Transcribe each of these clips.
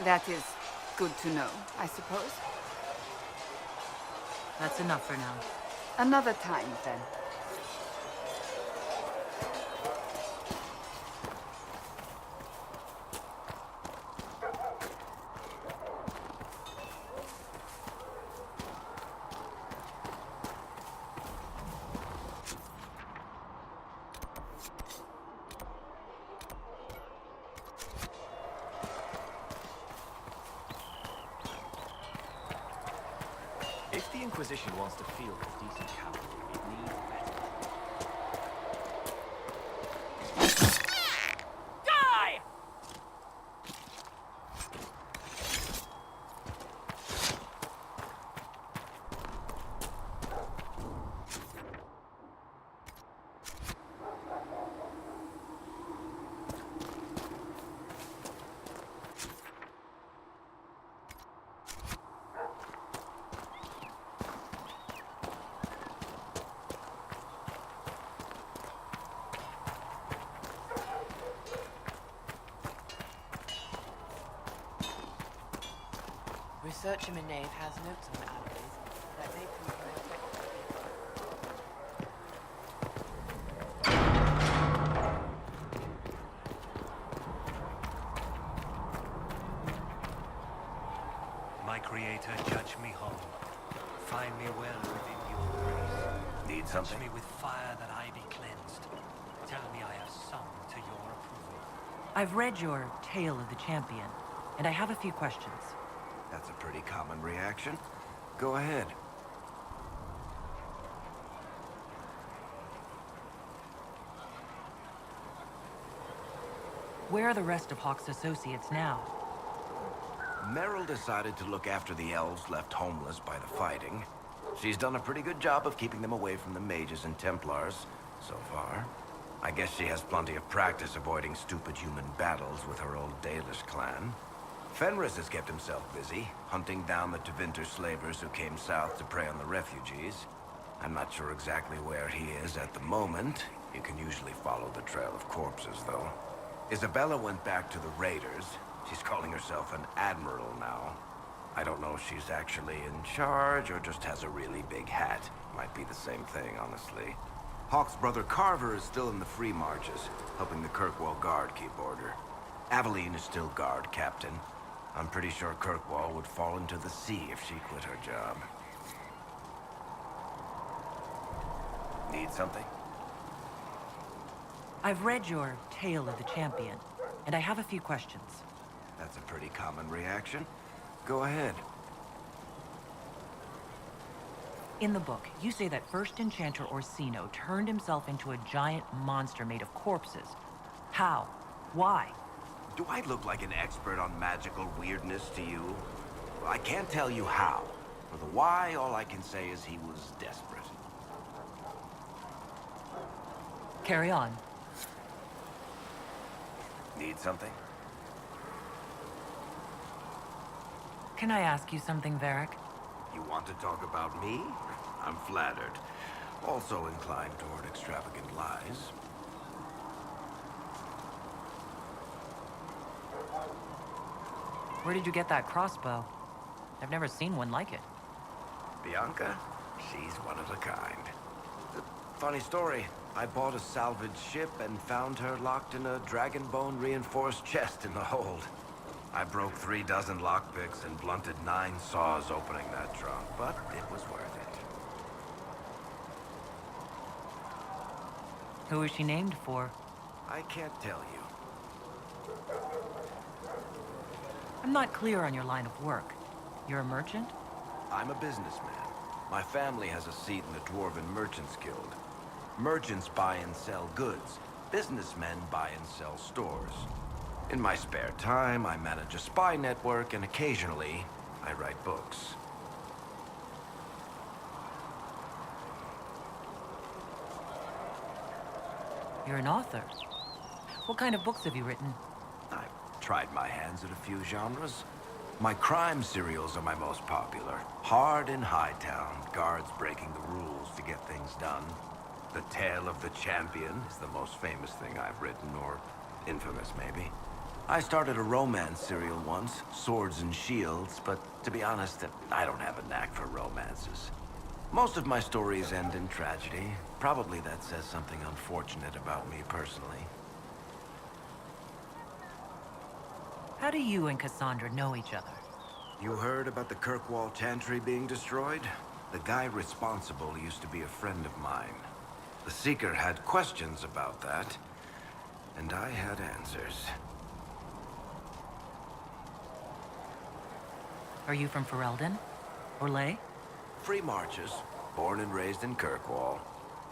That is good to know, I suppose. That's enough for now. Another time, then. If the Inquisition wants to field a decent cavalry, it needs better. Die! Researcher Nave has notes on alloys that may prove more effective. My creator, judge me whole. Find me well within your grace. Need Touch something? me with fire that I be cleansed. Tell me I have sung to your approval. I've read your Tale of the Champion, and I have a few questions. That's a pretty common reaction. Go ahead. Where are the rest of Hawke's associates now? Merrill decided to look after the elves left homeless by the fighting. She's done a pretty good job of keeping them away from the mages and Templars, so far. I guess she has plenty of practice avoiding stupid human battles with her old Dalish clan. Fenris has kept himself busy, hunting down the Tevinter slavers who came south to prey on the refugees. I'm not sure exactly where he is at the moment. You can usually follow the trail of corpses, though. Isabella went back to the raiders. She's calling herself an admiral now. I don't know if she's actually in charge or just has a really big hat. Might be the same thing, honestly. Hawke's brother Carver is still in the Free Marches, helping the Kirkwall Guard keep order. Aveline is still guard captain. I'm pretty sure Kirkwall would fall into the sea if she quit her job. Need something? I've read your Tale of the Champion, and I have a few questions. That's a pretty common reaction. Go ahead. In the book, you say that First Enchanter Orsino turned himself into a giant monster made of corpses. How? Why? Do I look like an expert on magical weirdness to you? Well, I can't tell you how. For the why, all I can say is he was desperate. Carry on. Need something? Can I ask you something, Varric? You want to talk about me? I'm flattered. Also inclined toward extravagant lies. Where did you get that crossbow? I've never seen one like it. Bianca? She's one of a kind. Funny story. I bought a salvaged ship and found her locked in a dragonbone reinforced chest in the hold. I broke 36 lockpicks and blunted 9 saws opening that trunk, but it was worth it. Who is she named for? I can't tell you. I'm not clear on your line of work. You're a merchant? I'm a businessman. My family has a seat in the Dwarven Merchants Guild. Merchants buy and sell goods. Businessmen buy and sell stores. In my spare time, I manage a spy network, and occasionally, I write books. You're an author. What kind of books have you written? I've tried my hands at a few genres. My crime serials are my most popular. Hard in Hightown, guards breaking the rules to get things done. The Tale of the Champion is the most famous thing I've written, or infamous maybe. I started a romance serial once, Swords and Shields, but to be honest, I don't have a knack for romances. Most of my stories end in tragedy. Probably that says something unfortunate about me personally. How do you and Cassandra know each other? You heard about the Kirkwall Chantry being destroyed? The guy responsible used to be a friend of mine. The Seeker had questions about that, and I had answers. Are you from Ferelden? Or Ley? Free marches, born and raised in Kirkwall.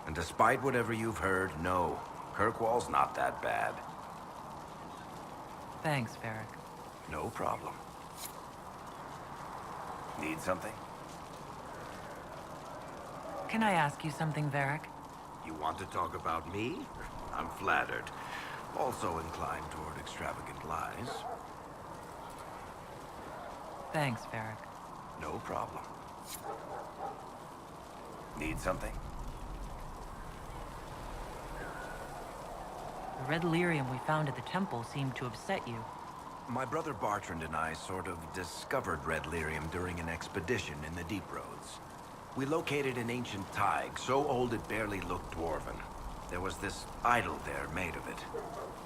And despite whatever you've heard, no, Kirkwall's not that bad. Thanks, Varric. No problem. Need something? Can I ask you something, Varric? You want to talk about me? I'm flattered. Also inclined toward extravagant lies. Thanks, Varric. No problem. Need something? The red lyrium we found at the temple seemed to upset you. My brother Bartrand and I sort of discovered red lyrium during an expedition in the Deep Roads. We located an ancient thaig, so old it barely looked dwarven. There was this idol there made of it.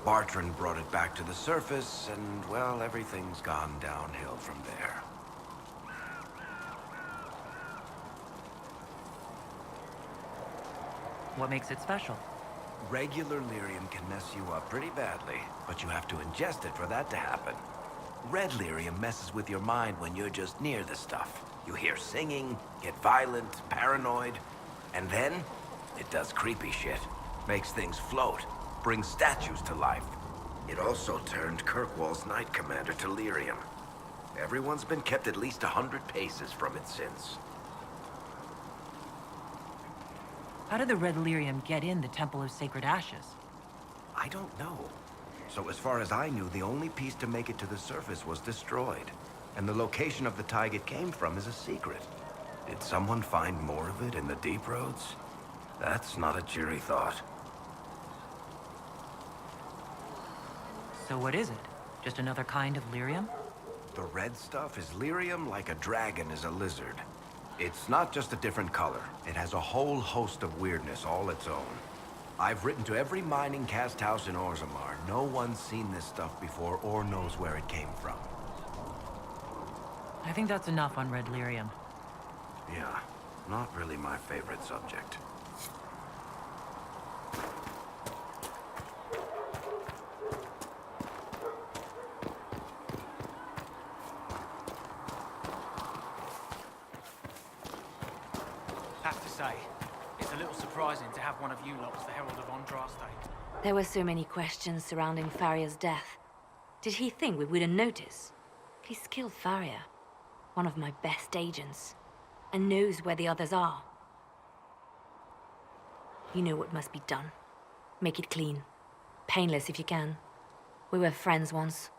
Bartrand brought it back to the surface, and, well, everything's gone downhill from there. What makes it special? Regular lyrium can mess you up pretty badly, but you have to ingest it for that to happen. Red lyrium messes with your mind when you're just near the stuff. You hear singing, get violent, paranoid, and then it does creepy shit. Makes things float, brings statues to life. It also turned Kirkwall's Knight Commander to lyrium. Everyone's been kept at least 100 paces from it since. How did the red lyrium get in the Temple of Sacred Ashes? I don't know. So as far as I knew, the only piece to make it to the surface was destroyed. And the location of the thaig it came from is a secret. Did someone find more of it in the Deep Roads? That's not a cheery thought. So what is it? Just another kind of lyrium? The red stuff is lyrium like a dragon is a lizard. It's not just a different color. It has a whole host of weirdness all its own. I've written to every mining cast house in Orzammar. No one's seen this stuff before or knows where it came from. I think that's enough on red lyrium. Yeah, not really my favorite subject. Have to say, it's a little surprising to have one of you lot as the Herald of Andraste. There were so many questions surrounding Farria's death. Did he think we wouldn't notice? He's killed Farria, one of my best agents, and knows where the others are. You know what must be done. Make it clean. Painless if you can. We were friends once.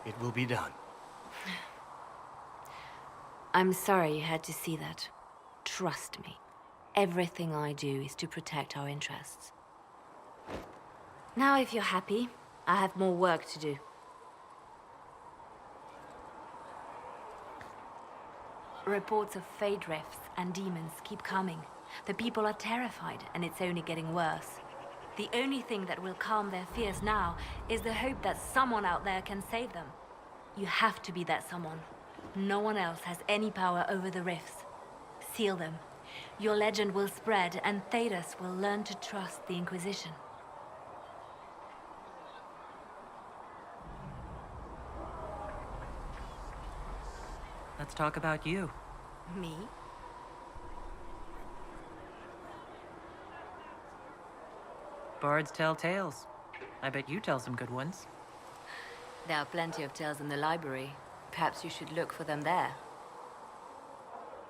It will be done. I'm sorry you had to see that. Trust me. Everything I do is to protect our interests. Now, if you're happy, I have more work to do. Reports of fade rifts and demons keep coming. The people are terrified, and it's only getting worse. The only thing that will calm their fears now is the hope that someone out there can save them. You have to be that someone. No one else has any power over the rifts. Seal them. Your legend will spread, and Thedas will learn to trust the Inquisition. Let's talk about you. Me? Bards tell tales. I bet you tell some good ones. There are plenty of tales in the library. Perhaps you should look for them there.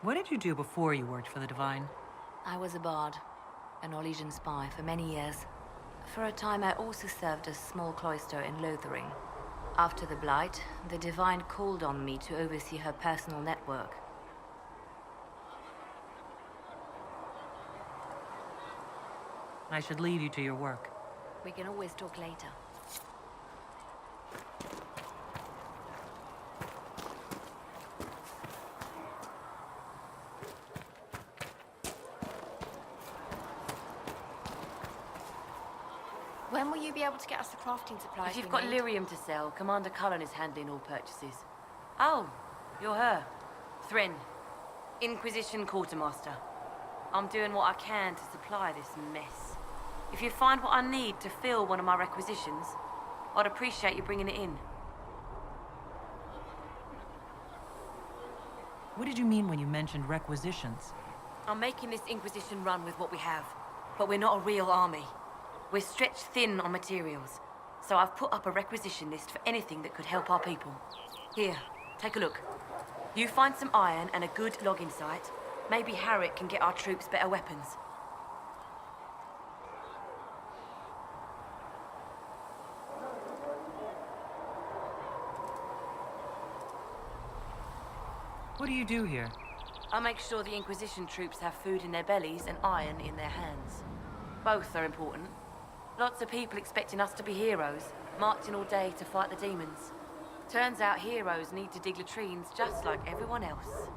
What did you do before you worked for the Divine? I was a bard, an Orlesian spy for many years. For a time, I also served a small cloister in Lothering. After the Blight, the Divine called on me to oversee her personal network. I should leave you to your work. We can always talk later. When will you be able to get us the crafting supplies? If you've we got need? lyrium to sell, Commander Cullen is handling all purchases. Oh, you're her. Thren, Inquisition Quartermaster. I'm doing what I can to supply this mess. If you find what I need to fill one of my requisitions, I'd appreciate you bringing it in. What did you mean when you mentioned requisitions? I'm making this Inquisition run with what we have, but we're not a real army. We're stretched thin on materials, so I've put up a requisition list for anything that could help our people. Here, take a look. You find some iron and a good logging site, maybe Harriet can get our troops better weapons. What do you do here? I make sure the Inquisition troops have food in their bellies and iron in their hands. Both are important. Lots of people expecting us to be heroes, marching all day to fight the demons. Turns out heroes need to dig latrines just like everyone else.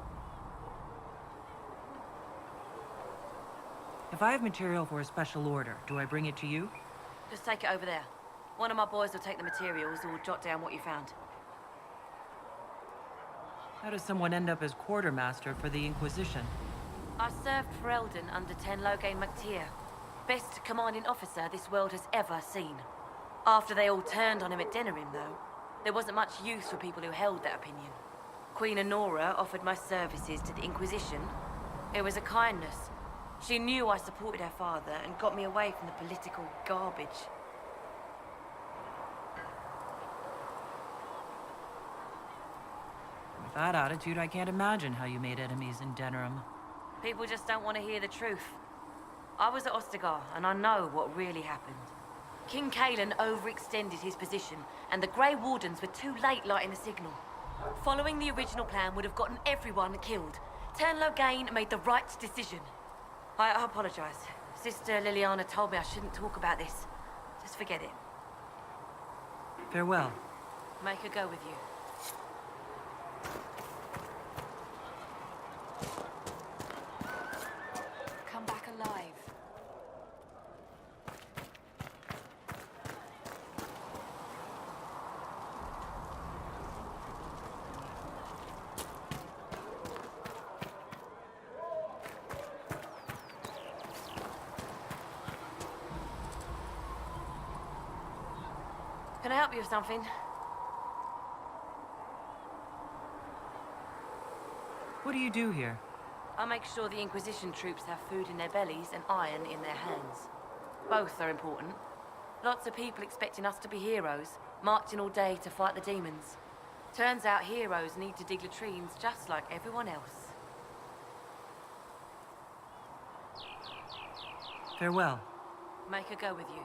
If I have material for a special order, do I bring it to you? Just take it over there. One of my boys will take the materials or jot down what you found. How does someone end up as Quartermaster for the Inquisition? I served for Eldon under Tenlogain MacTier. Best commanding officer this world has ever seen. After they all turned on him at Denerim, though, there wasn't much use for people who held that opinion. Queen Honora offered my services to the Inquisition. It was a kindness. She knew I supported her father and got me away from the political garbage. With that attitude, I can't imagine how you made enemies in Denerim. People just don't want to hear the truth. I was at Ostagar, and I know what really happened. King Kalen overextended his position, and the Grey Wardens were too late lighting the signal. Following the original plan would have gotten everyone killed. Tenlogain made the right decision. I apologize. Sister Liliana told me I shouldn't talk about this. Just forget it. Farewell. Make her go with you. Come back alive. Can I help you with something? What do you do here? I make sure the Inquisition troops have food in their bellies and iron in their hands. Both are important. Lots of people expecting us to be heroes, marching all day to fight the demons. Turns out heroes need to dig latrines just like everyone else. Farewell. Make her go with you.